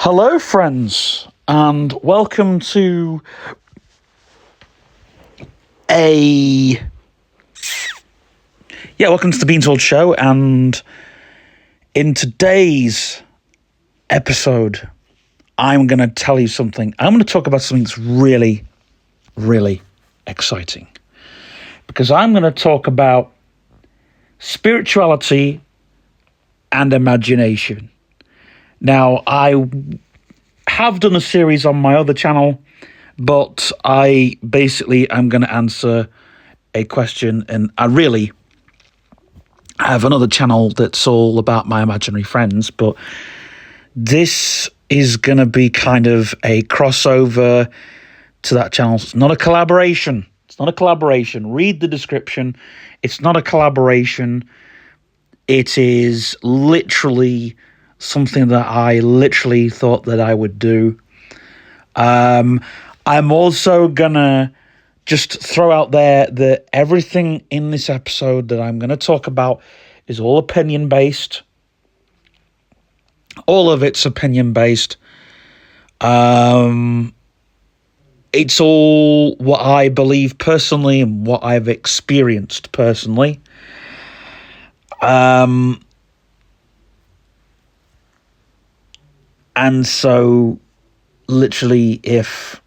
Hello, friends, and welcome to welcome to the Beantold Show. And in today's episode, I'm going to tell you something. I'm going to talk about something that's really, really exciting, because I'm going to talk about spirituality and imagination. Now, I have done a series on my other channel, but I'm going to answer a question, and I have another channel that's all about my imaginary friends, but this is going to be kind of a crossover to that channel. It's not a collaboration. Read the description. It's not a collaboration. It is literally something that I literally thought that I would do. I'm also gonna just throw out there that everything in this episode that I'm gonna talk about is all opinion based. All of it's opinion based. It's all what I believe personally and what I've experienced personally. And so, literally, if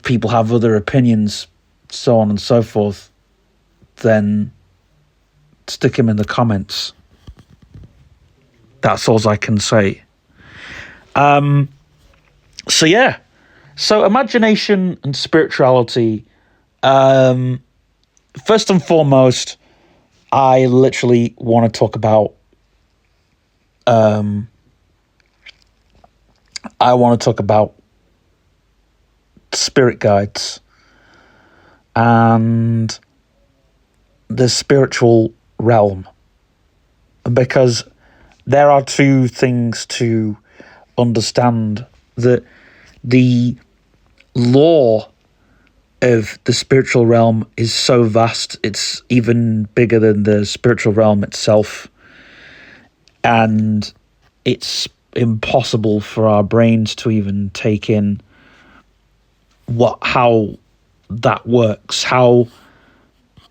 people have other opinions, so on and so forth, then stick them in the comments. That's all I can say. So imagination and spirituality. First and foremost, I literally want to talk about spirit guides and the spiritual realm, because there are two things to understand. That the law of the spiritual realm is so vast, it's even bigger than the spiritual realm itself, and it's impossible for our brains to even take in how that works, how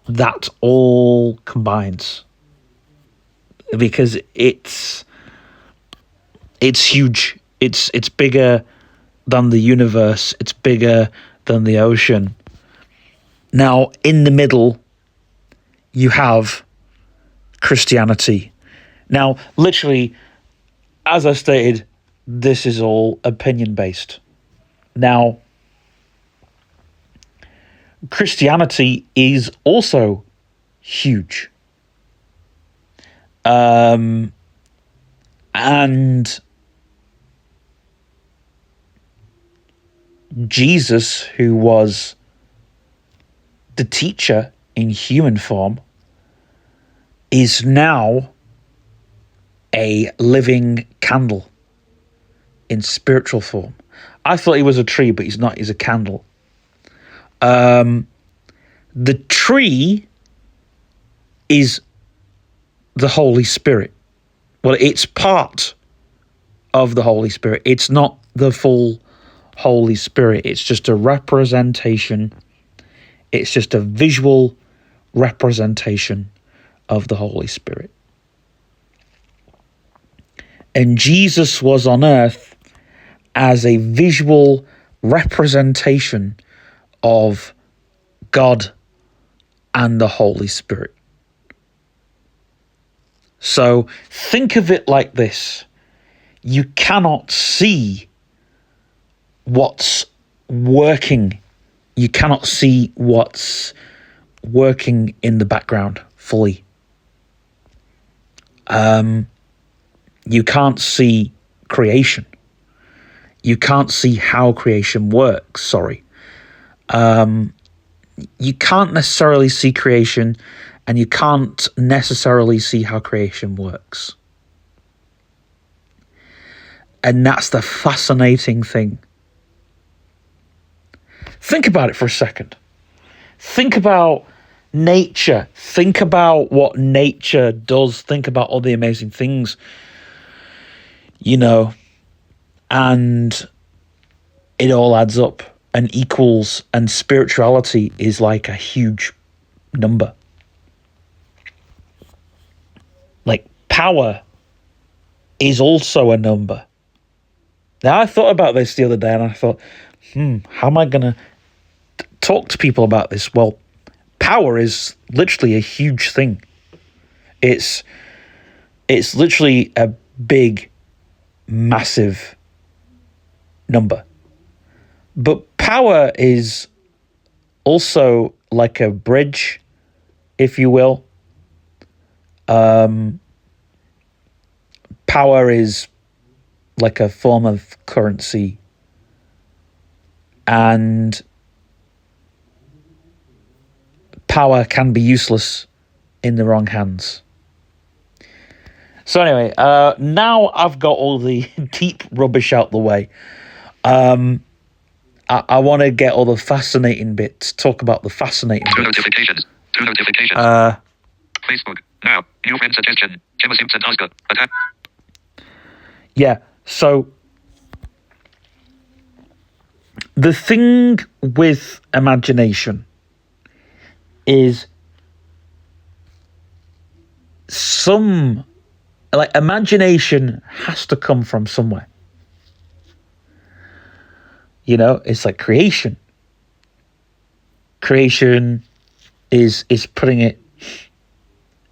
that all combines, because it's huge. It's bigger than the universe. It's bigger than the ocean. Now, in the middle, you have Christianity. Now, literally, as I stated, this is all opinion-based. Now, Christianity is also huge. And Jesus, who was the teacher in human form, is now a living candle in spiritual form. I thought he was a tree, but he's not. He's a candle. The tree is the Holy Spirit. Well, it's part of the Holy Spirit. It's not the full Holy Spirit. It's just a representation. It's just a visual representation of the Holy Spirit. And Jesus was on earth as a visual representation of God and the Holy Spirit. So think of it like this. You cannot see what's working. You cannot see what's working in the background fully. You can't see creation. You can't see how creation works, You can't necessarily see creation, and you can't necessarily see how creation works. And that's the fascinating thing. Think about it for a second. Think about nature. Think about what nature does. Think about all the amazing things, and it all adds up and equals, and spirituality is like a huge number. Like power is also a number. Now, I thought about this the other day and I thought, how am I going to talk to people about this? Well, power is literally a huge thing. It's literally a big, massive number. But power is also like a bridge, if you will. Power is like a form of currency, and power can be useless in the wrong hands. So anyway, now I've got all the deep rubbish out the way. I want to get all the fascinating bits, talk about the fascinating bits. Two notifications. Facebook. Now. New friend suggestion. Gemma Simpson Oscar. Attack. Yeah, so the thing with imagination is imagination has to come from somewhere. It's like creation. Creation is putting it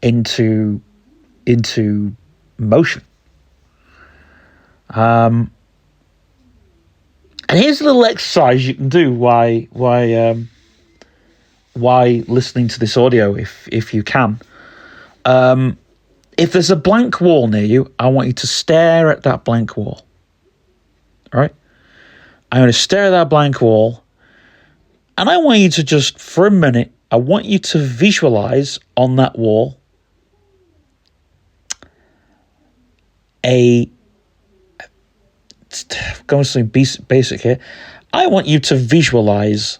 into motion. And here's a little exercise you can do while listening to this audio, if you can. If there's a blank wall near you, I want you to stare at that blank wall. All right? I'm going to stare at that blank wall, and I want you to just, for a minute, I want you to visualize on that wall going something basic here. I want you to visualize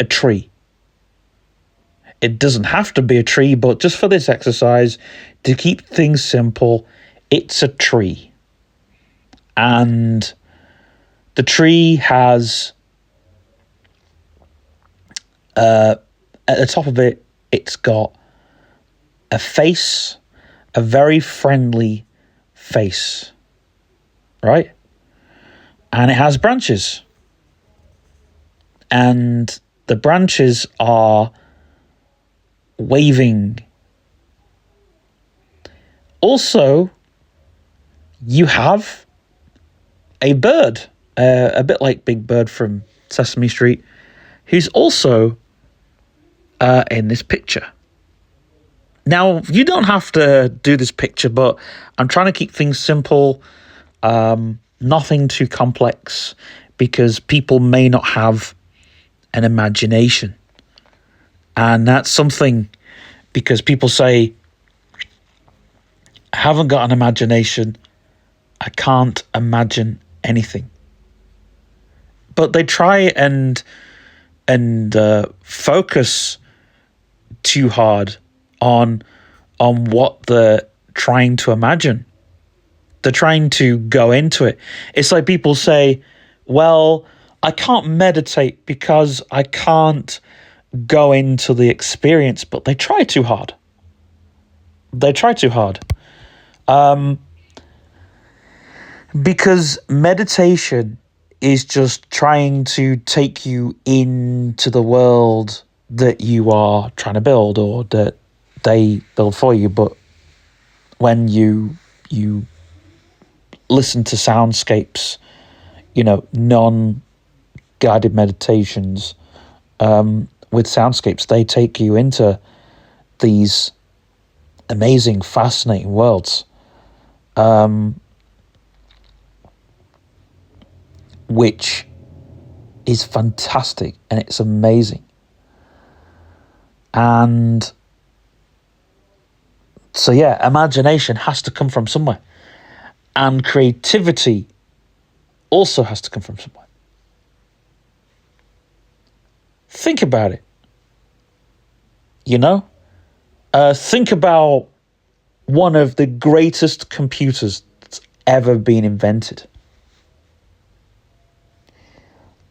a tree. It doesn't have to be a tree, but just for this exercise, to keep things simple, it's a tree. And the tree has, at the top of it, it's got a face, a very friendly face, right? And it has branches. And the branches are waving. Also, you have a bird, a bit like Big Bird from Sesame Street, who's also in this picture. Now, you don't have to do this picture, but I'm trying to keep things simple, nothing too complex, because people may not have an imagination. And that's something, because people say, I haven't got an imagination, I can't imagine anything. But they try and focus too hard on what they're trying to imagine. They're trying to go into it. It's like people say, well, I can't meditate because I can't go into the experience, but they try too hard. Because meditation is just trying to take you into the world that you are trying to build, or that they build for you. But when you listen to soundscapes, non-guided meditations, with soundscapes, they take you into these amazing, fascinating worlds, which is fantastic, and it's amazing. And so, yeah, imagination has to come from somewhere. And creativity also has to come from somewhere. Think about it. You know? Think about one of the greatest computers that's ever been invented.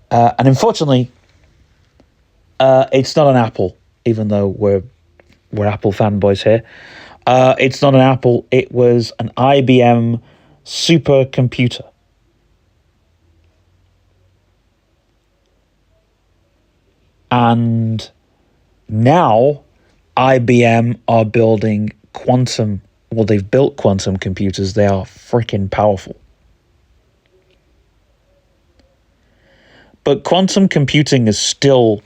And unfortunately, it's not an Apple, even though we're Apple fanboys here. It's not an Apple. It was an IBM supercomputer. And now IBM are building they've built quantum computers. They are freaking powerful. But quantum computing is still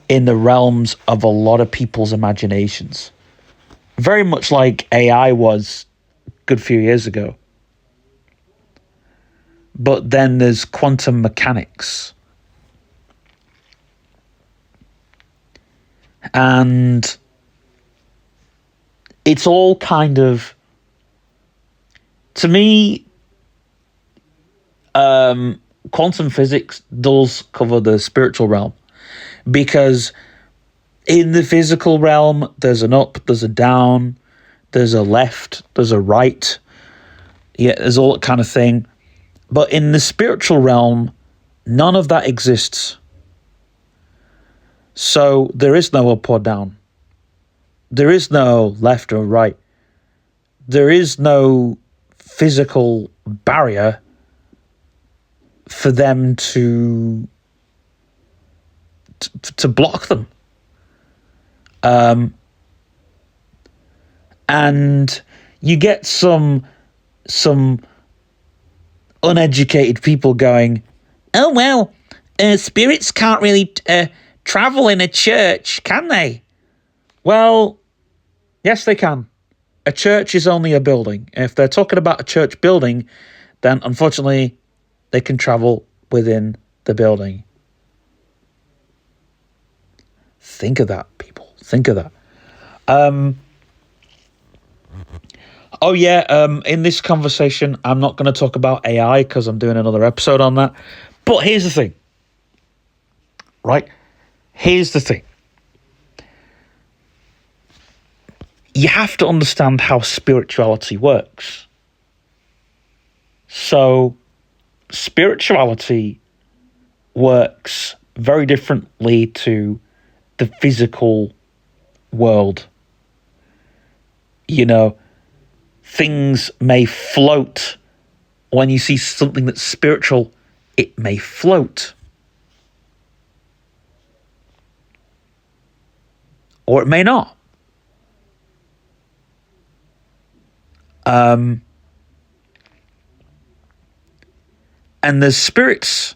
in the realms of a lot of people's imaginations. Very much like AI was a good few years ago. But then there's quantum mechanics. And it's all kind of, to me, quantum physics does cover the spiritual realm, because in the physical realm, there's an up, there's a down, there's a left, there's a right. Yeah, there's all that kind of thing. But in the spiritual realm, none of that exists. So there is no up or down. There is no left or right. There is no physical barrier for them to block them. And you get some uneducated people going, oh, well, spirits can't really travel in a church, can they? Well, yes, they can. A church is only a building. If they're talking about a church building, then unfortunately they can travel within the building. Think of that, people. Think of that. In this conversation, I'm not going to talk about AI because I'm doing another episode on that. But here's the thing. Right? Here's the thing. You have to understand how spirituality works. So, spirituality works very differently to the physical world. You know, things may float. When you see something that's spiritual, it may float. Or it may not. And there's spirits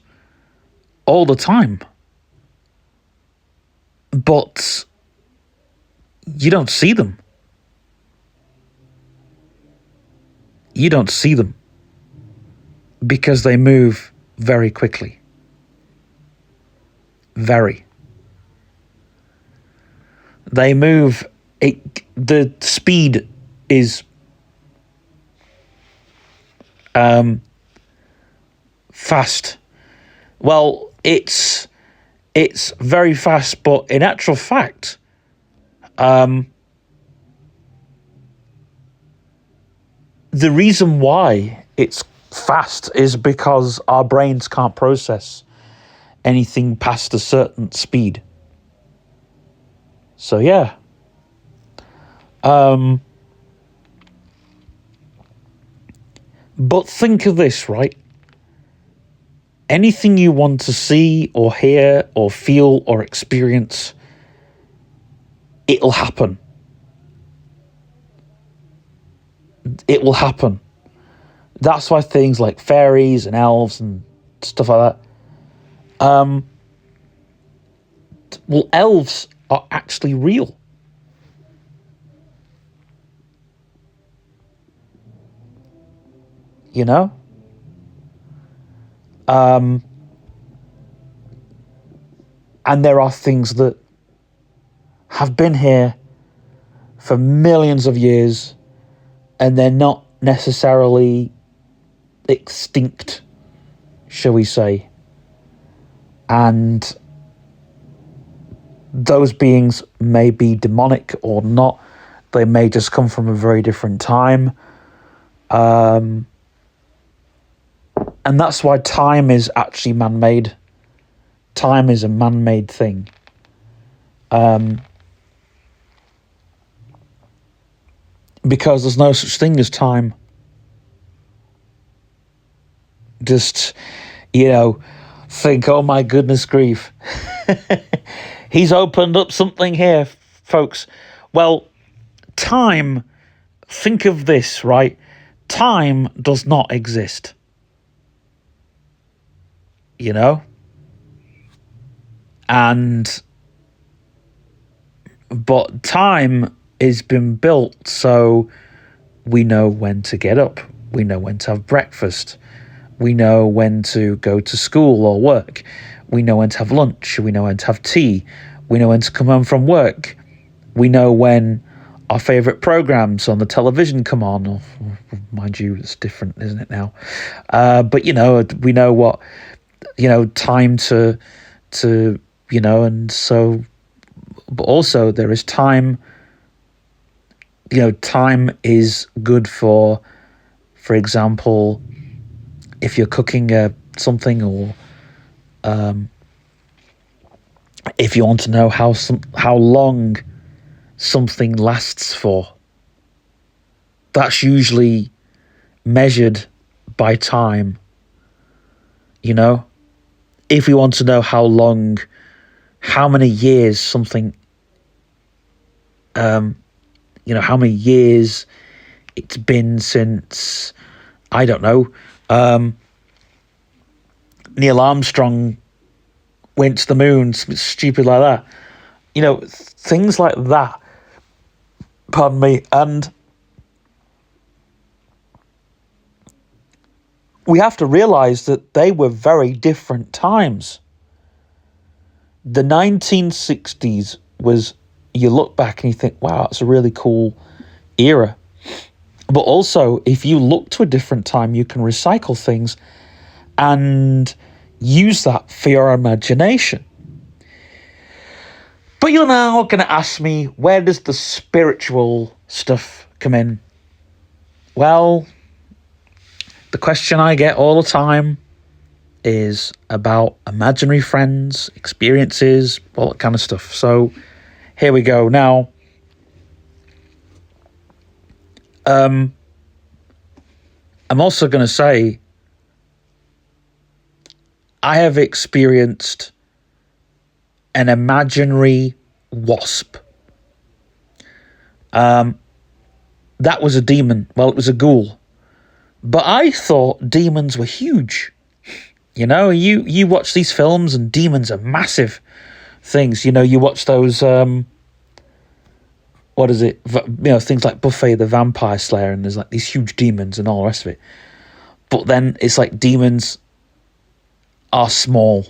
all the time. But you don't see them. You don't see them because they move very quickly. Very. They move, the speed is fast. Well, it's very fast, but in actual fact, the reason why it's fast is because our brains can't process anything past a certain speed. So yeah. But think of this, right? Anything you want to see or hear or feel or experience, it'll happen. It will happen. That's why things like fairies and elves and stuff like that. Well, elves are actually real. You know? And there are things that have been here for millions of years and they're not necessarily extinct, shall we say. And those beings may be demonic or not. They may just come from a very different time. And that's why time is actually man-made. Time is a man-made thing. Because there's no such thing as time. Just, think, oh my goodness grief. He's opened up something here, folks. Well, time, think of this, right? Time does not exist. But time has been built so we know when to get up. We know when to have breakfast. We know when to go to school or work. We know when to have lunch. We know when to have tea. We know when to come home from work. We know when our favourite programmes on the television come on. Oh, mind you, it's different, isn't it now? But, we know what, time to and so, but also there is time, time is good for example, if you're cooking something, or if you want to know how long something lasts for, that's usually measured by time. If we want to know how many years something, how many years it's been since, I don't know, Neil Armstrong went to the moon, stupid like that. Things like that. Pardon me. And we have to realise that they were very different times. The 1960s was, you look back and you think, wow, it's a really cool era. But also, if you look to a different time, you can recycle things and use that for your imagination. But you're now going to ask me, where does the spiritual stuff come in? Well, the question I get all the time is about imaginary friends, experiences, all that kind of stuff. So here we go. Now, I'm also going to say, I have experienced an imaginary wasp. That was a demon. Well, it was a ghoul. But I thought demons were huge. You watch these films and demons are massive things. You watch those, what is it? Things like Buffy the Vampire Slayer, and there's like these huge demons and all the rest of it. But then it's like demons are small.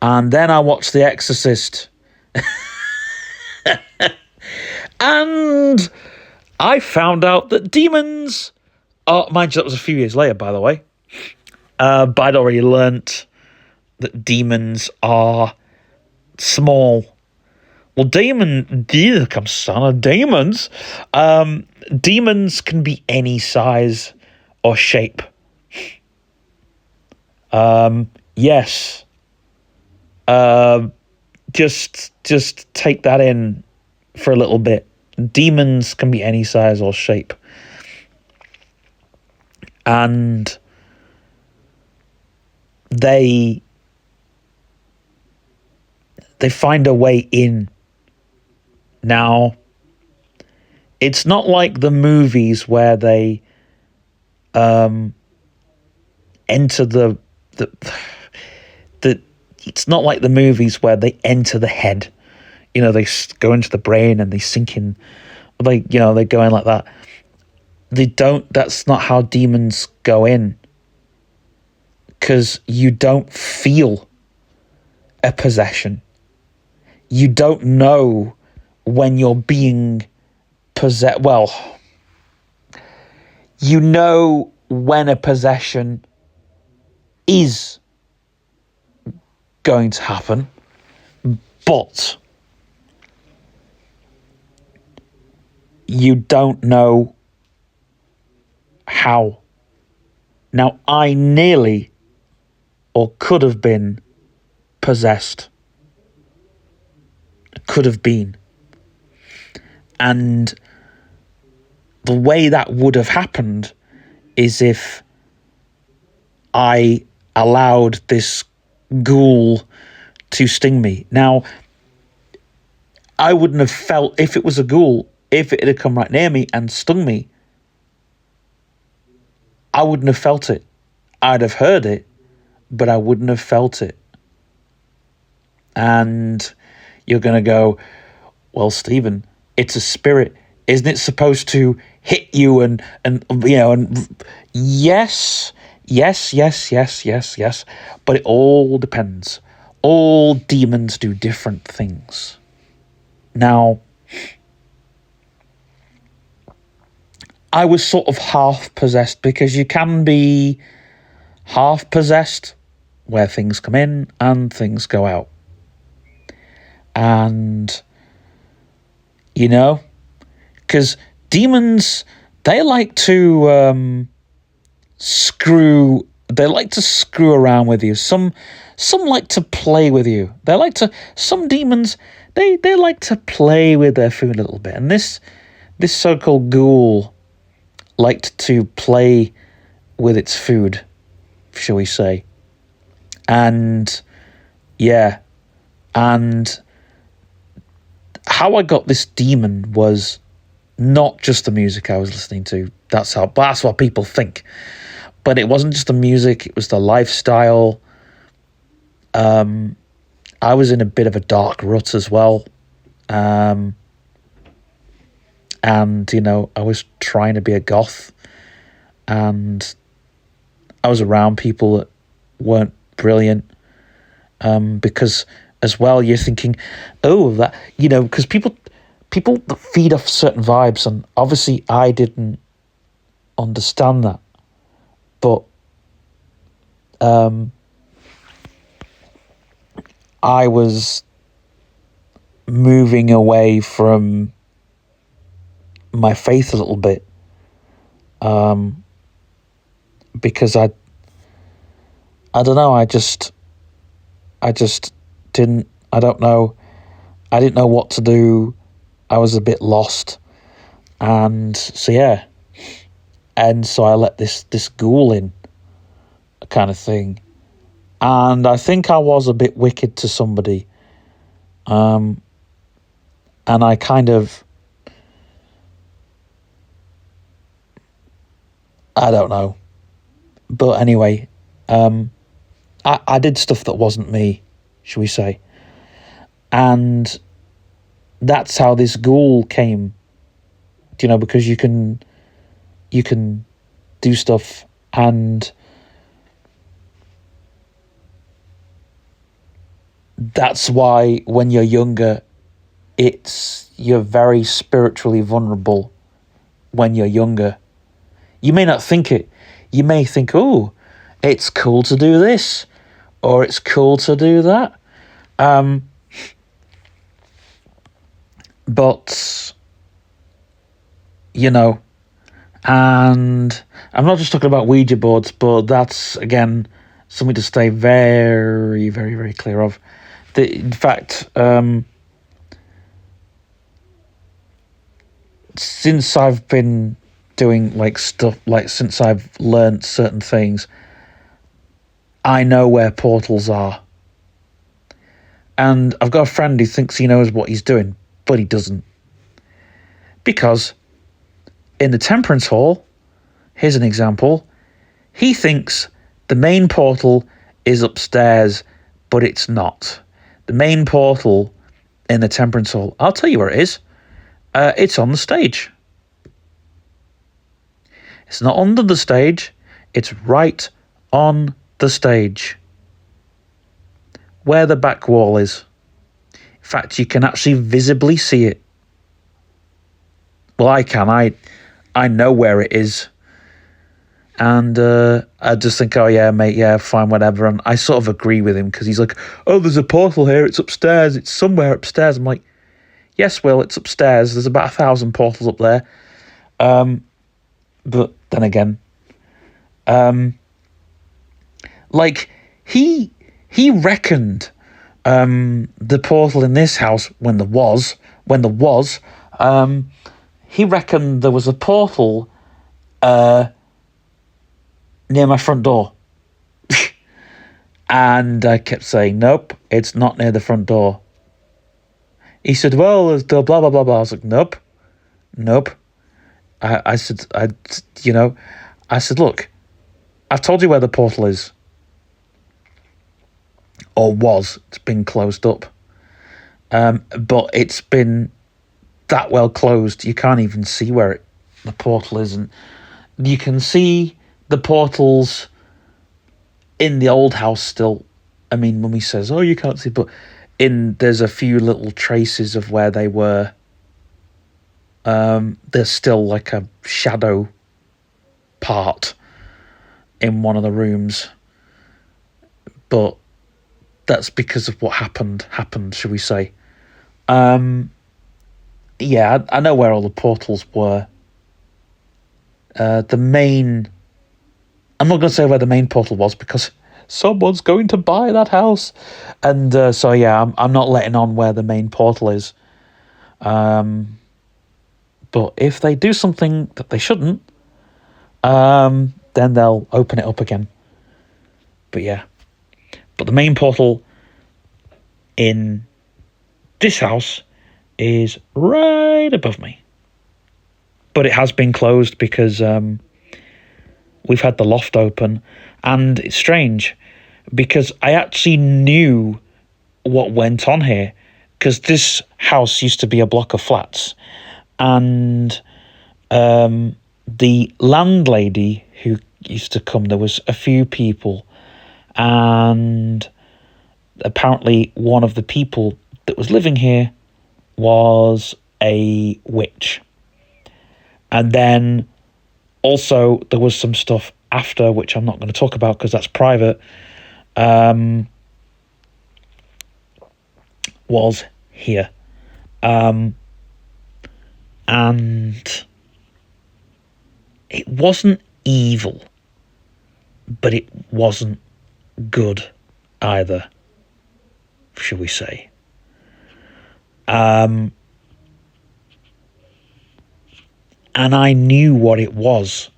And then I watched The Exorcist. And I found out that demons are, mind you, that was a few years later, by the way. But I'd already learnt that demons are small. Well, I'm son of demons. Demons can be any size or shape. Yes. Just take that in for a little bit. Demons can be any size or shape. And they find a way in. Now, it's not like the movies where they enter the it's not like the movies where they enter the head. They go into the brain and they sink in. They go in like that. They don't. That's not how demons go in. Because you don't feel a possession. You don't know when you're being possessed. Well, you know when a possession is going to happen, But you don't know how. Now, I nearly or could have been possessed. Could have been. And the way that would have happened is if I allowed this ghoul to sting me. Now, I wouldn't have felt, if it was a ghoul, if it had come right near me and stung me, I wouldn't have felt it. I'd have heard it, but I wouldn't have felt it. And you're going to go, well, Stephen, it's a spirit. Isn't it supposed to hit you and yes. But it all depends. All demons do different things. Now, I was sort of half possessed, because you can be half possessed where things come in and things go out. And, because demons, they like to screw around with you. Some like to play with you. Some demons, they like to play with their food a little bit. And this so-called ghoul liked to play with its food, shall we say. And how I got this demon was not just the music I was listening to. That's what people think. But it wasn't just the music, it was the lifestyle. I was in a bit of a dark rut as well. And, I was trying to be a goth. And I was around people that weren't brilliant. Because as well, you're thinking, because people that feed off certain vibes, and obviously I didn't understand that. But I was moving away from my faith a little bit, because I don't know, I just didn't, I don't know, I didn't know what to do. I was a bit lost, and so I let this ghoul in, kind of thing, and I think I was a bit wicked to somebody, and I kind of, I don't know, but anyway, I did stuff that wasn't me, shall we say, and that's how this ghoul came, because you can do stuff, and that's why when you're younger, you're very spiritually vulnerable when you're younger. You may not think it. You may think, oh, it's cool to do this, or it's cool to do that. But, and I'm not just talking about Ouija boards, but that's, again, something to stay very, very, very clear of. In fact, since I've been doing stuff, since I've learned certain things, I know where portals are. And I've got a friend who thinks he knows what he's doing, but he doesn't. Because in the Temperance Hall, here's an example, he thinks the main portal is upstairs, but it's not. The main portal in the Temperance Hall, I'll tell you where it is. It's on the stage. It's not under the stage, it's right on the stage, where the back wall is. In fact, you can actually visibly see it. Well, I can. I know where it is. And I just think, oh yeah, mate, yeah, fine, whatever. And I sort of agree with him because he's like, oh, there's a portal here. It's upstairs. It's somewhere upstairs. I'm like, yes, Will, it's upstairs. There's about 1,000 portals up there. But then again, like he reckoned the portal in this house when there was, he reckoned there was a portal near my front door. And I kept saying, nope, it's not near the front door. He said, well, there's the blah, blah, blah, blah. I was like, nope. I said, look, I've told you where the portal is. Or was. It's been closed up. But it's been that well closed, you can't even see where the portal is. And you can see the portals in the old house still. I mean, Mummy says, oh, you can't see, but there's a few little traces of where they were. There's still like a shadow part in one of the rooms. But that's because of what happened, should we say. Yeah, I know where all the portals were. The main... I'm not going to say where the main portal was because someone's going to buy that house. And so, yeah, I'm not letting on where the main portal is. But if they do something that they shouldn't, then they'll open it up again. But yeah. But the main portal in this house is right above me. But it has been closed because we've had the loft open. And it's strange because I actually knew what went on here. Because this house used to be a block of flats. And the landlady who used to come, there was a few people. And apparently one of the people that was living here was a witch. And then also there was some stuff after, which I'm not going to talk about because that's private, was here. And it wasn't evil, but it wasn't good either, shall we say. And I knew what it was,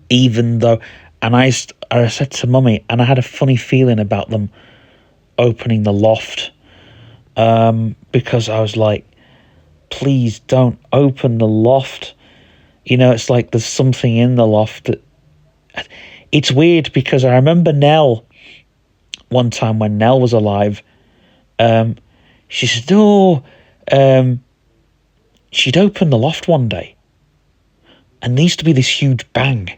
even though, and I said to Mummy, and I had a funny feeling about them opening the loft, because I was like, please don't open the loft. You know, it's like there's something in the loft that... It's weird because I remember Nell, one time when Nell was alive, she said, she'd open the loft one day and there used to be this huge bang.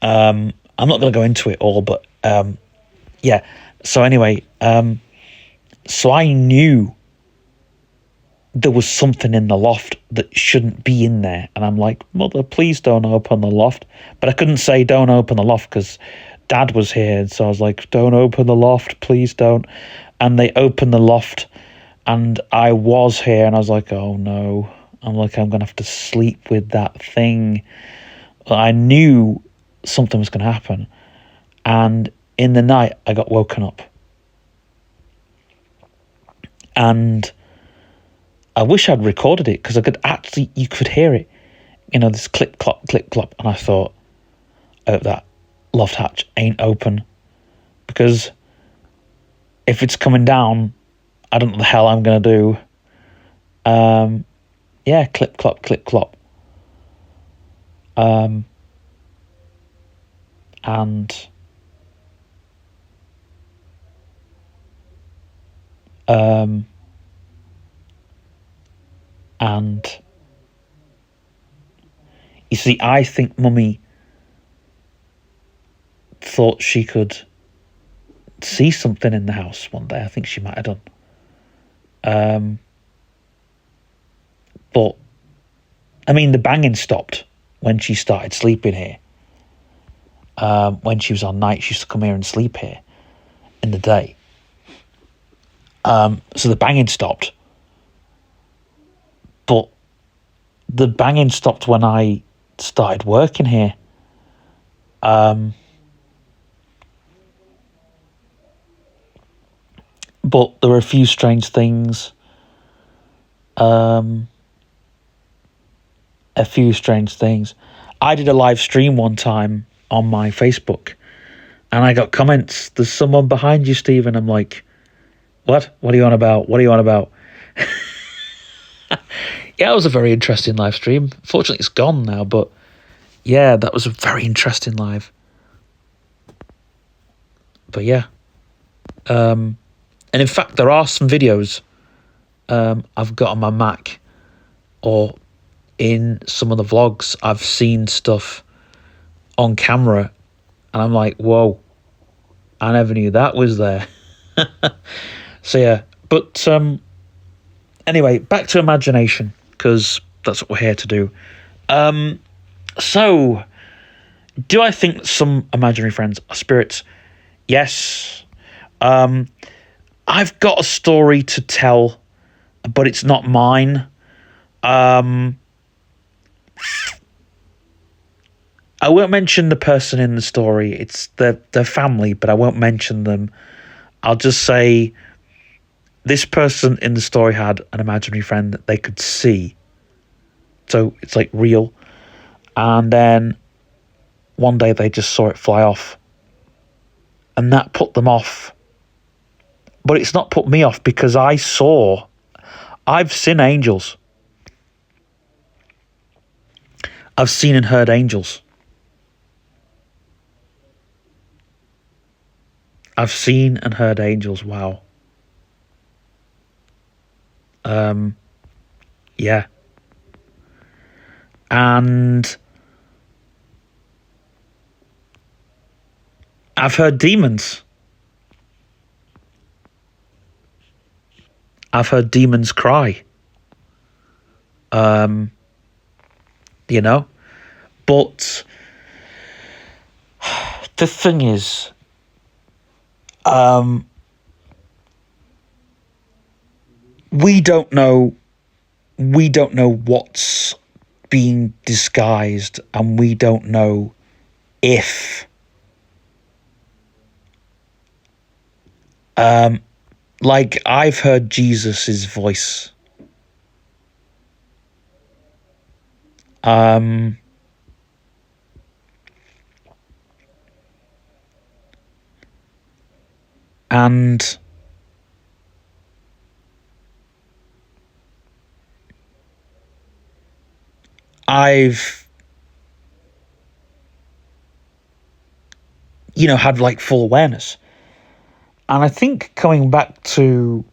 I'm not going to go into it all, but yeah. So anyway, so I knew there was something in the loft that shouldn't be in there. And I'm like, Mother, please don't open the loft. But I couldn't say don't open the loft because Dad was here. And so I was like, don't open the loft, please don't. And they opened the loft and I was here and I was like, oh no. I'm like, I'm going to have to sleep with that thing. I knew something was going to happen. And in the night, I got woken up. And I wish I'd recorded it because I could actually, you could hear it. You know, this clip, clop, clip, clop. And I thought, I hope that loft hatch ain't open. Because if it's coming down, I don't know what the hell I'm going to do. Yeah, clip, clop, clip, clop. And you see, I think Mummy thought she could see something in the house one day. I think she might have done. But I mean, the banging stopped when she started sleeping here. when she was on night, she used to come here and sleep here in the day. So the banging stopped. But the banging stopped when I started working here. But there were a few strange things. I did a live stream one time on my Facebook, and I got comments, "There's someone behind you, Stephen." I'm like, what? What are you on about? What are you on about? Yeah, it was a very interesting live stream. Fortunately, it's gone now, but yeah, that was a very interesting live. But yeah. And in fact, there are some videos I've got on my Mac, or in some of the vlogs, I've seen stuff on camera, and I'm like, whoa, I never knew that was there. So yeah, but anyway, back to imagination, because that's what we're here to do. So, do I think some imaginary friends are spirits? Yes. I've got a story to tell, but it's not mine. I won't mention the person in the story. It's their family, but I won't mention them. I'll just say this person in the story had an imaginary friend that they could see. So it's like real. And then one day they just saw it fly off. And that put them off. But it's not put me off, because I've seen angels. I've seen and heard angels. I've seen and heard angels. Wow. Yeah. And I've heard demons. I've heard demons cry. You know? But the thing is, we don't know what's being disguised, and we don't know if like, I've heard Jesus's voice. And I've, had like full awareness. And I think, coming back to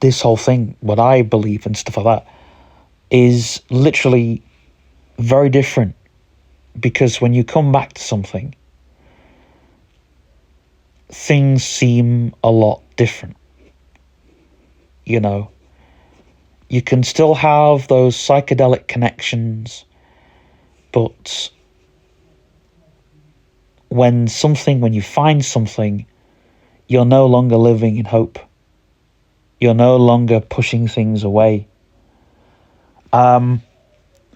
this whole thing, what I believe and stuff like that, is literally very different. Because when you come back to something, things seem a lot different. You can still have those psychedelic connections, but when you find something, you're no longer living in hope. You're no longer pushing things away.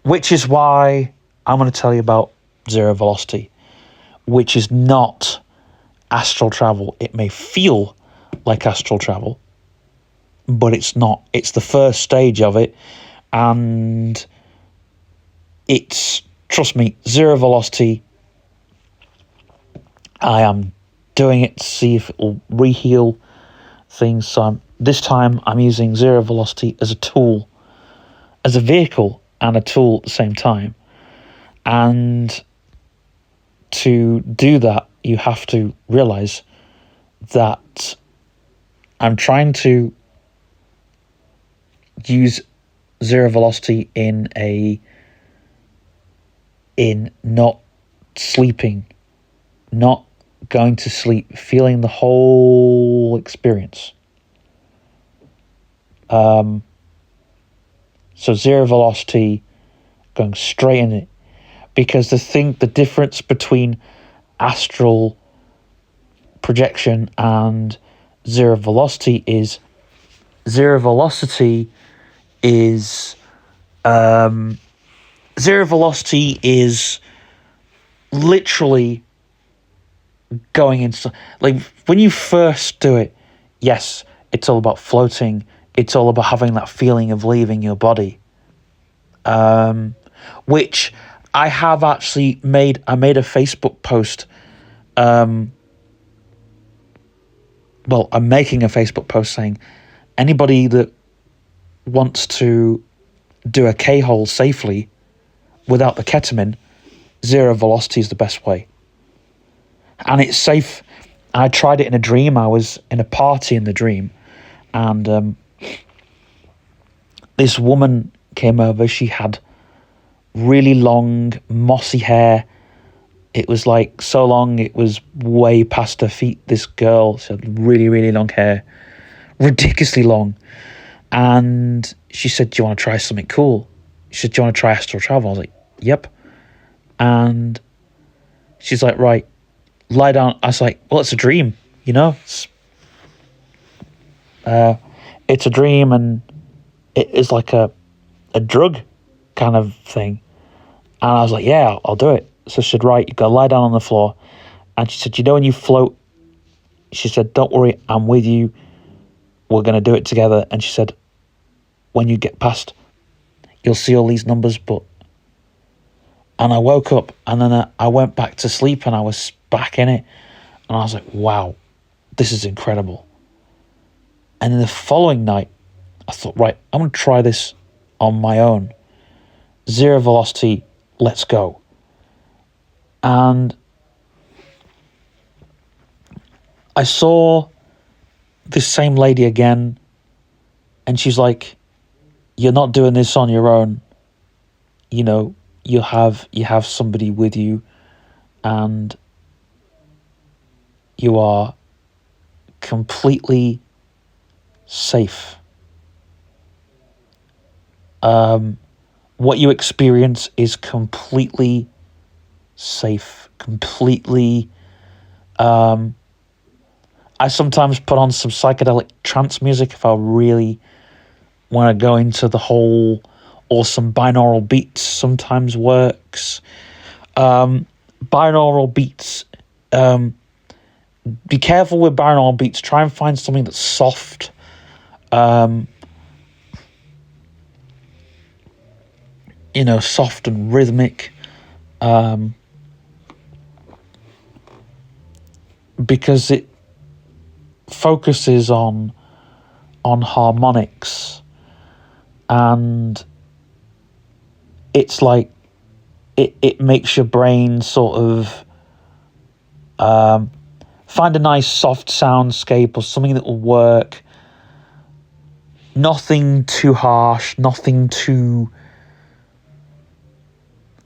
Which is why I'm going to tell you about Zero Velocity, which is not astral travel. It may feel like astral travel, but it's not. It's the first stage of it, and it's, trust me, Zero Velocity. I am doing it to see if it will reheal things. So this time I'm using Zero Velocity as a tool, as a vehicle and a tool at the same time. And to do that, you have to realize that I'm trying to use Zero Velocity in not sleeping, not going to sleep, feeling the whole experience. So Zero Velocity, going straight in it, because the difference between astral projection and zero velocity is zero velocity is literally going into, like, when you first do it, yes, it's all about floating, it's all about having that feeling of leaving your body, which I have actually made a Facebook post. I'm making a Facebook post saying anybody that wants to do a K-hole safely without the ketamine, zero velocity is the best way. And it's safe. I tried it in a dream. I was in a party in the dream, and this woman came over. She had really long, mossy hair. It was like so long, it was way past her feet. This girl, she had really, really long hair, ridiculously long. And she said, "Do you want to try something cool?" She said, "Do you want to try astral travel?" I was like, "Yep." And she's like, "Right, lie down." I was like, "Well, it's a dream, you know? It's a dream, and it is like a drug kind of thing." And I was like, "Yeah, I'll do it." So she said, "Right, you got to lie down on the floor." And she said, "You know when you float," she said, "Don't worry, I'm with you. We're going to do it together." And she said, "When you get past, you'll see all these numbers, but..." And I woke up, and then I went back to sleep, and I was back in it. And I was like, wow, this is incredible. And then the following night, I thought, right, I'm going to try this on my own. Zero velocity, let's go. And I saw this same lady again, and she's like, "You're not doing this on your own. You know, you have somebody with you, and you are completely safe. What you experience is completely safe, completely..." I sometimes put on some psychedelic trance music if I really want to go into the whole, or some binaural beats sometimes works. Binaural beats, be careful with binaural beats. Try and find something that's soft. Soft and rhythmic. Because it focuses on harmonics, and it's like it makes your brain sort of find a nice soft soundscape or something that will work. Nothing too harsh, nothing too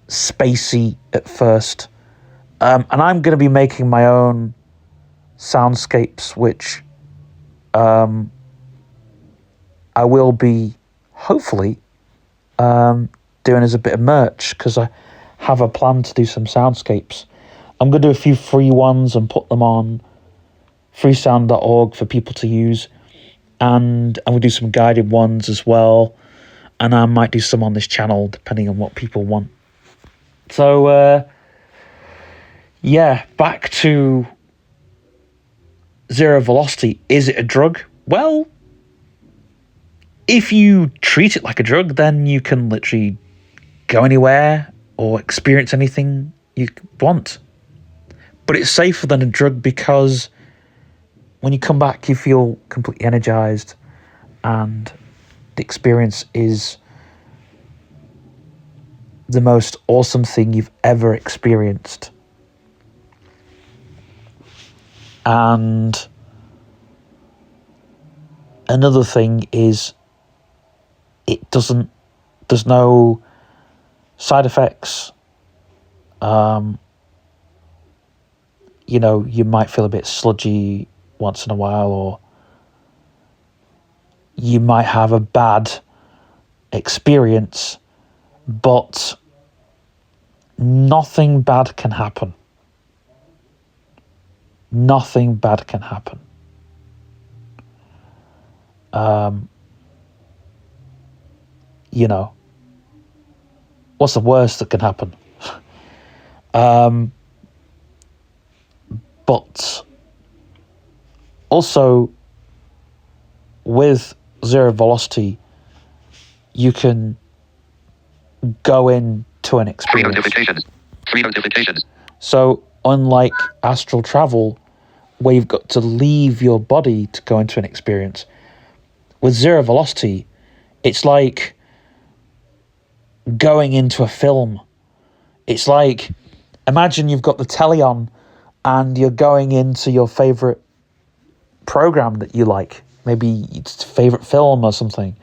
spacey at first. And I'm going to be making my own soundscapes, which I will be hopefully doing as a bit of merch, because I have a plan to do some soundscapes. I'm going to do a few free ones and put them on freesound.org for people to use, and I'm going to do some guided ones as well, and I might do some on this channel depending on what people want. So back to zero velocity. Is it a drug? Well, if you treat it like a drug, then you can literally go anywhere or experience anything you want. But it's safer than a drug, because when you come back, you feel completely energized, and the experience is the most awesome thing you've ever experienced. And another thing is, there's no side effects. You might feel a bit sludgy once in a while, or you might have a bad experience, but nothing bad can happen. nothing bad can happen. You know, what's the worst that can happen? But also with zero velocity, you can go into an experience. Three notifications. So unlike astral travel, where you've got to leave your body to go into an experience, with zero velocity, it's like going into a film. It's like, imagine you've got the telly on and you're going into your favourite program that you like. Maybe it's a favourite film or something.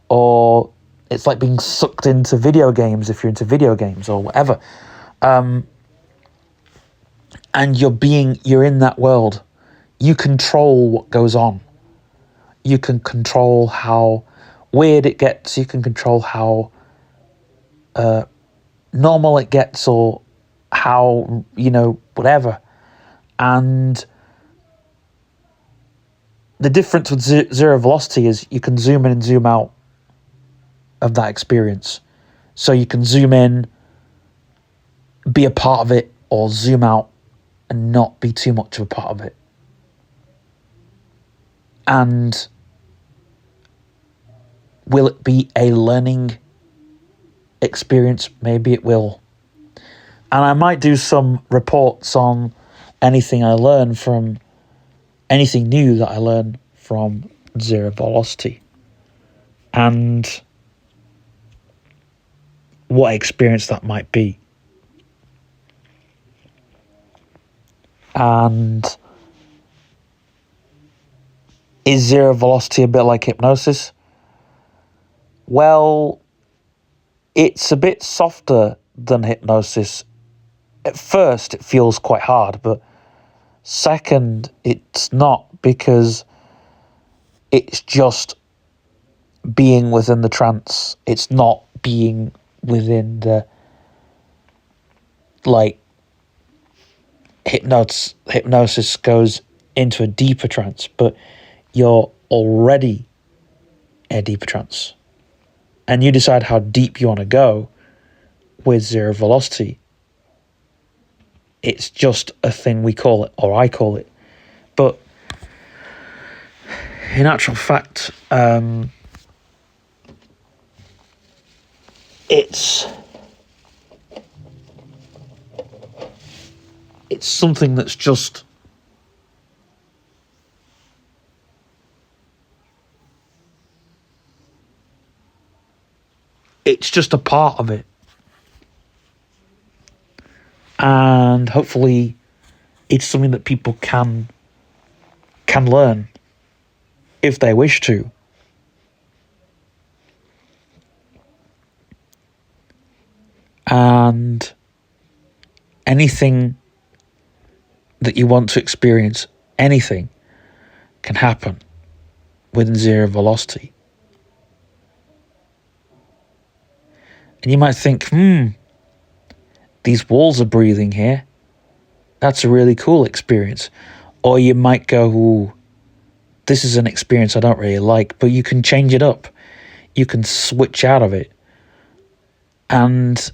Or it's like being sucked into video games if you're into video games or whatever. And you're in that world. You control what goes on. You can control how weird it gets. You can control how normal it gets, or how, whatever. And the difference with zero velocity is you can zoom in and zoom out of that experience. So you can zoom in, be a part of it, or zoom out and not be too much of a part of it. And will it be a learning experience? Maybe it will. And I might do some reports on anything I learn from, anything new that I learn from zero velocity. And what experience that might be. And is zero velocity a bit like hypnosis? Well, it's a bit softer than hypnosis. At first, it feels quite hard, but second, it's not, because it's just being within the trance. It's not being within the, like, hypnosis goes into a deeper trance, but you're already in a deeper trance. And you decide how deep you want to go with zero velocity. It's just a thing we call it, or I call it. But in actual fact, it's something that's just a part of it. And hopefully it's something that people can learn if they wish to. And anything that you want to experience, anything can happen within zero velocity. And you might think, these walls are breathing here. That's a really cool experience. Or you might go, ooh, this is an experience I don't really like, but you can change it up. You can switch out of it. And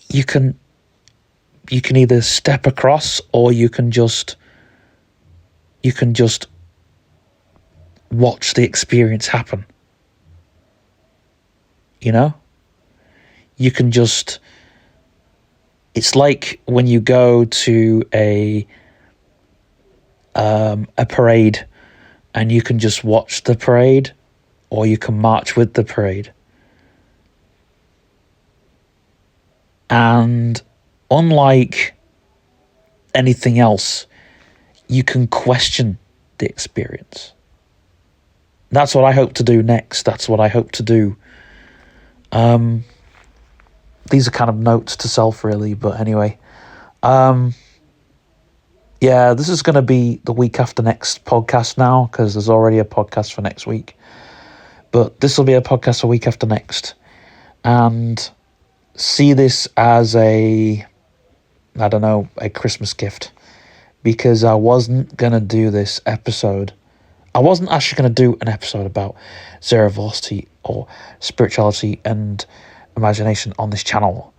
you can either step across, or you can just watch the experience happen. You know? You can just, it's like when you go to a parade, and you can just watch the parade, or you can march with the parade. And unlike anything else, you can question the experience. That's what I hope to do next. That's what I hope to do. These are kind of notes to self, really, but anyway. Yeah, this is going to be the week after next podcast now, because there's already a podcast for next week. But this will be a podcast for week after next. And see this as a I don't know, a Christmas gift, because I wasn't going to do this episode. I wasn't actually going to do an episode about zero velocity or spirituality and imagination on this channel.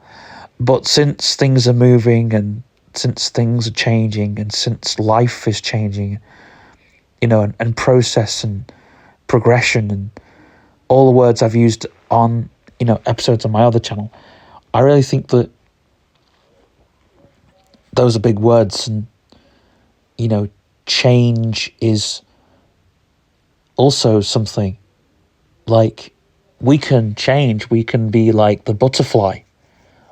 But since things are moving and since things are changing and since life is changing, you know, and process and progression and all the words I've used on, you know, episodes on my other channel, I really think that those are big words. And, you know, change is also something. Like, we can change. We can be like the butterfly,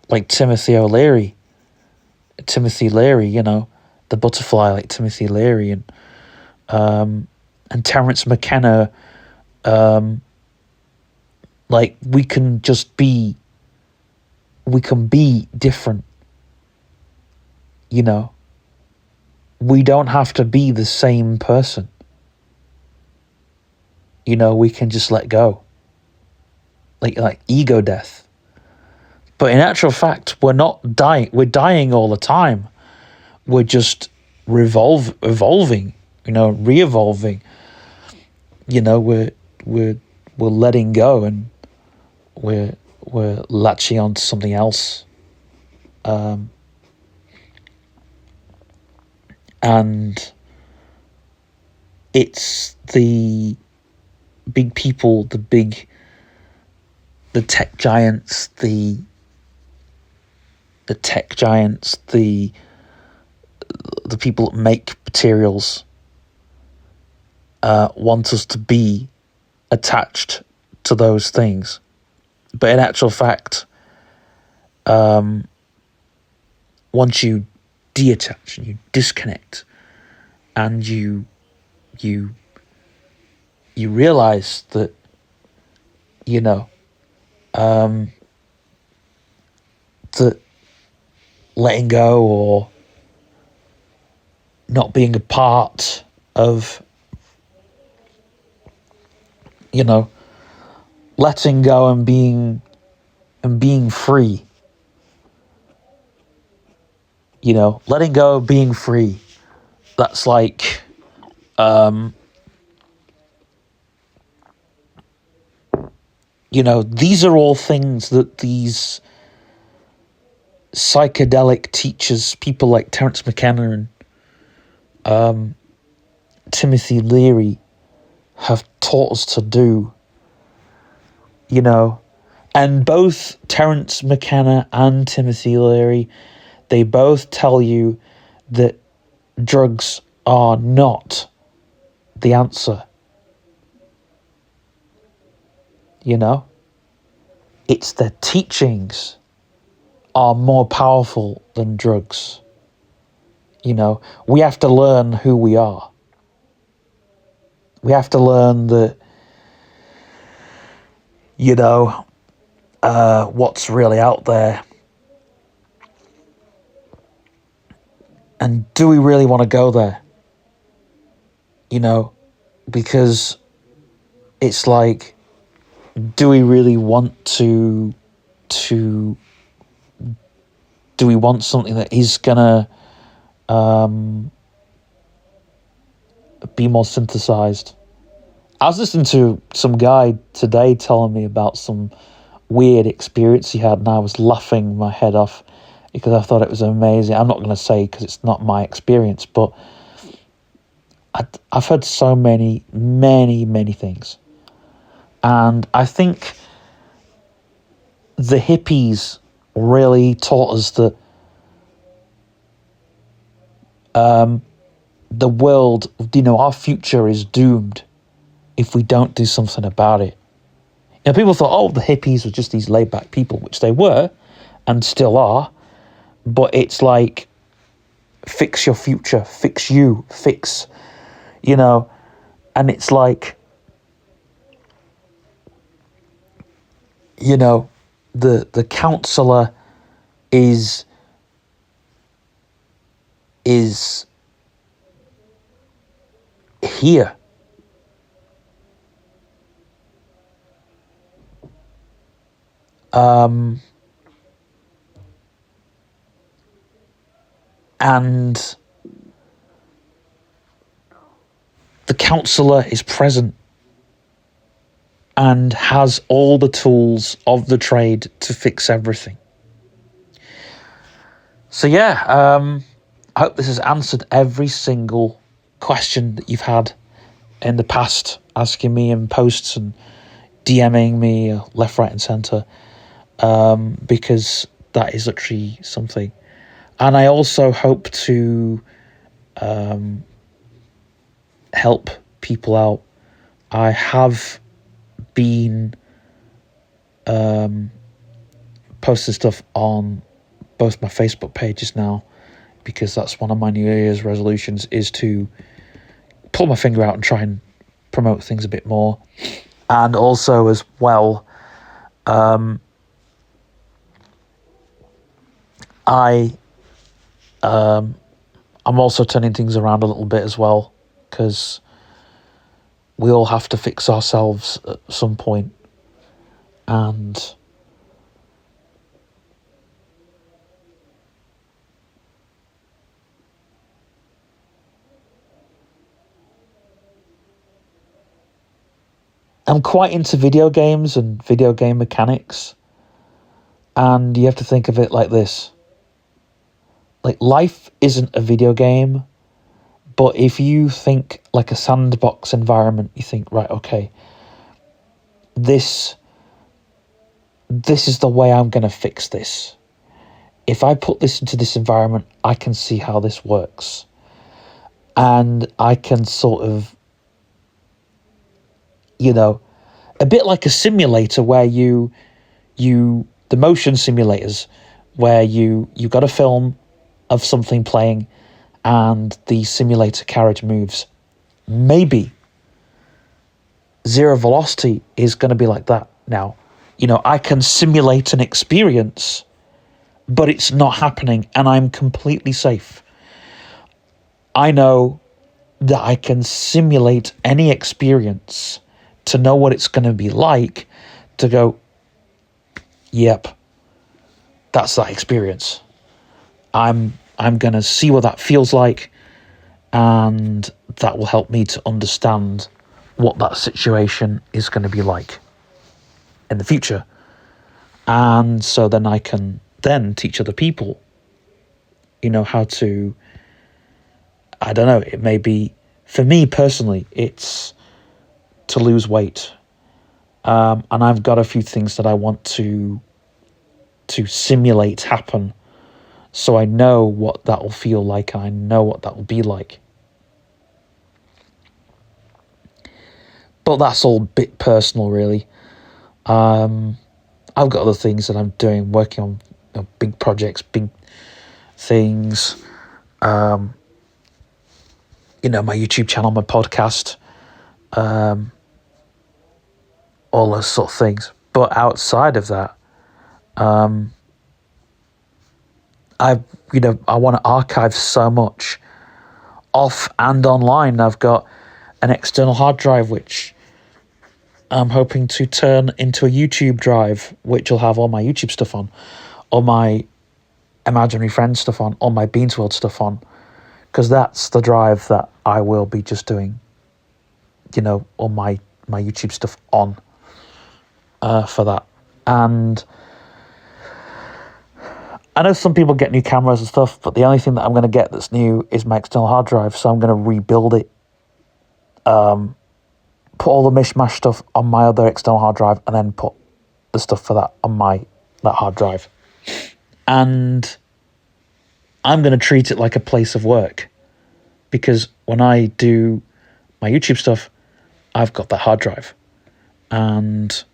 like Timothy Leary, you know, the butterfly, like Timothy Leary, and Terence McKenna. Like, we can be different, you know. We don't have to be the same person. You know, we can just let go. Like ego death. But in actual fact, we're not dying. We're dying all the time. We're just evolving, you know, re-evolving. You know, we're letting go, and we're latching onto something else. And it's the big people, the tech giants, the people that make materials want us to be attached to those things. But in actual fact, once you detach and you disconnect and you realize that, you know, that letting go or not being a part of, you know, letting go and being free, you know, letting go of being free, that's like, you know, these are all things that these psychedelic teachers, people like Terence McKenna and Timothy Leary, have taught us to do, you know. And both Terence McKenna and Timothy Leary, they both tell you that drugs are not the answer. You know? It's their teachings are more powerful than drugs. You know, we have to learn who we are. We have to learn that, you know, what's really out there. And do we really want to go there? You know, because it's like, do we really want to do we want something that is gonna be more synthesized? I was listening to some guy today telling me about some weird experience he had, and I was laughing my head off because I thought it was amazing. I'm not going to say because it's not my experience, but I've heard so many things. And I think the hippies really taught us that the world, you know, our future is doomed if we don't do something about it. You know, people thought, oh, the hippies were just these laid-back people, which they were and still are, but it's like, fix your future, fix you, fix, you know, and it's like, you know, the counselor is here. And the counsellor is present and has all the tools of the trade to fix everything. So I hope this has answered every single question that you've had in the past, asking me in posts and DMing me left, right and centre, because that is literally something. And I also hope to help people out. I have been posting stuff on both my Facebook pages now, because that's one of my New Year's resolutions, is to pull my finger out and try and promote things a bit more. And also as well, I'm also turning things around a little bit as well, because we all have to fix ourselves at some point. And I'm quite into video games and video game mechanics. And you have to think of it like this. Like, life isn't a video game, but if you think like a sandbox environment, you think, right, okay, this is the way I'm going to fix this. If I put this into this environment, I can see how this works. And I can sort of, a bit like a simulator where the motion simulators, where you got a film of something playing and the simulator carriage moves. Maybe Zero Velocity is going to be like that now. I can simulate an experience, but it's not happening and I'm completely safe. I know that I can simulate any experience to know what it's going to be like, to go, yep, that's that experience. I'm going to see what that feels like, and that will help me to understand what that situation is going to be like in the future. And so then I can then teach other people, how to, I don't know, it may be, for me personally, it's to lose weight. And I've got a few things that I want to simulate happen, so I know what that will feel like and I know what that will be like. But that's all a bit personal, really. I've got other things that I'm doing, working on big projects, big things. My YouTube channel, my podcast, all those sort of things. But outside of that, I want to archive so much off and online. I've got an external hard drive which I'm hoping to turn into a YouTube drive, which will have all my YouTube stuff on, all my Imaginary Friends stuff on, all my Beans World stuff on, because that's the drive that I will be just doing, all my YouTube stuff on for that. And I know some people get new cameras and stuff, but the only thing that I'm going to get that's new is my external hard drive, so I'm going to rebuild it, put all the mishmash stuff on my other external hard drive, and then put the stuff for that on that hard drive. And I'm going to treat it like a place of work, because when I do my YouTube stuff, I've got that hard drive. And,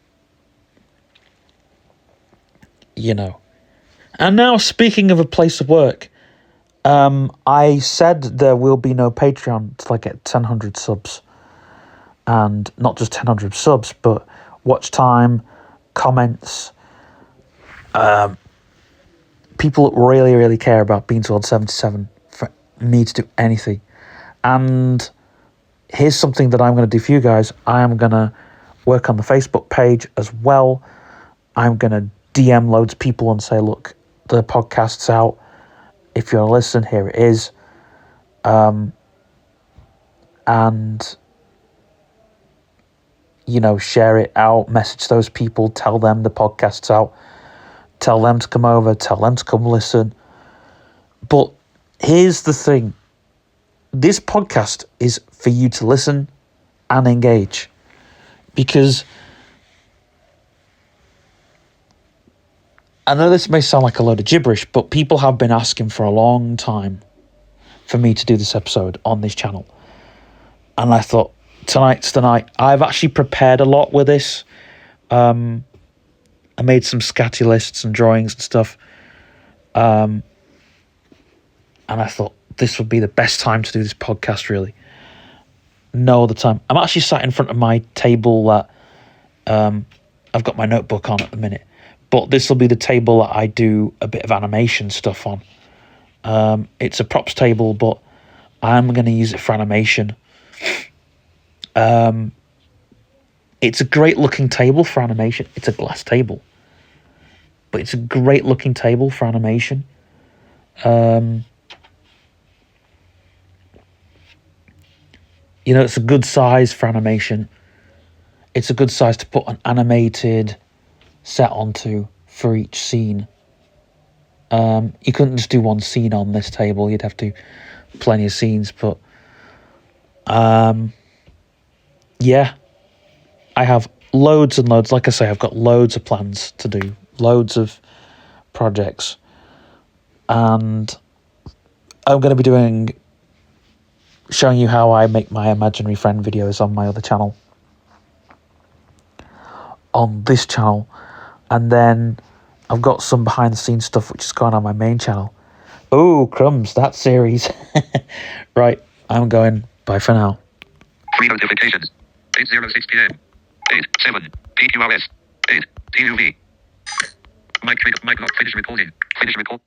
And now, speaking of a place of work, I said there will be no Patreon till I get 1,000 subs. And not just 1,000 subs, but watch time, comments. People really, really care about Beans World 77 for me to do anything. And here's something that I'm going to do for you guys. I am going to work on the Facebook page as well. I'm going to DM loads of people and say, look, the podcast's out. If you're listening, here it is. And, share it out, message those people, tell them the podcast's out, tell them to come over, tell them to come listen. But here's the thing. This podcast is for you to listen and engage. Because I know this may sound like a load of gibberish, but people have been asking for a long time for me to do this episode on this channel. And I thought, tonight's the night. I've actually prepared a lot with this. I made some scatty lists and drawings and stuff. And I thought this would be the best time to do this podcast, really. No other time. I'm actually sat in front of my table that I've got my notebook on at the minute. But this will be the table that I do a bit of animation stuff on. It's a props table, but I'm going to use it for animation. It's a great looking table for animation. It's a glass table, but it's a great looking table for animation. It's a good size for animation. It's a good size to put an animated set onto for each scene. You couldn't just do one scene on this table. You'd have to do plenty of scenes, but yeah, I have loads and loads. Like I say, I've got loads of plans to do, loads of projects, and I'm going to be showing you how I make my imaginary friend videos on my other channel, on this channel, and then I've got some behind the scenes stuff which is going on my main channel. Oh, crumbs, that series. Right, I'm going. Bye for now. Free notifications. 8:06 p.m. 8:07 PQRS 8 TUV. Mic lock. Finish recording. Finish record.